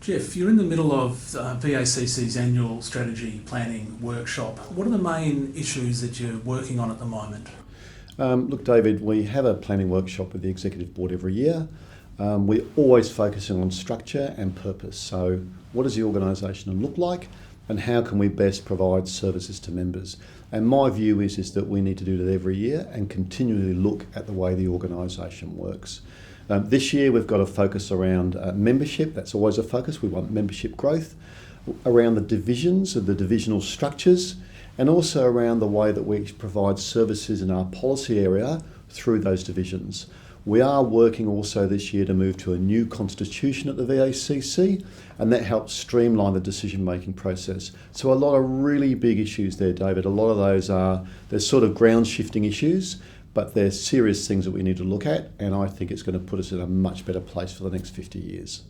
Geoff, you're in the middle of VACC's annual strategy planning workshop. What are the main issues that you're working on at the moment? Look, David, we have a planning workshop with the Executive Board every year. We're always focusing on structure and purpose. So what does the organisation look like and how can we best provide services to members? And my view is that we need to do that every year and continually look at the way the organisation works. This year we've got a focus around membership. That's always a focus. We want membership growth, around the divisions and the divisional structures, and also around the way that we provide services in our policy area through those divisions. We are working also this year to move to a new constitution at the VACC, and that helps streamline the decision-making process. So a lot of really big issues there, David. A lot of those they're sort of ground-shifting issues, but they're serious things that we need to look at, and I think it's going to put us in a much better place for the next 50 years.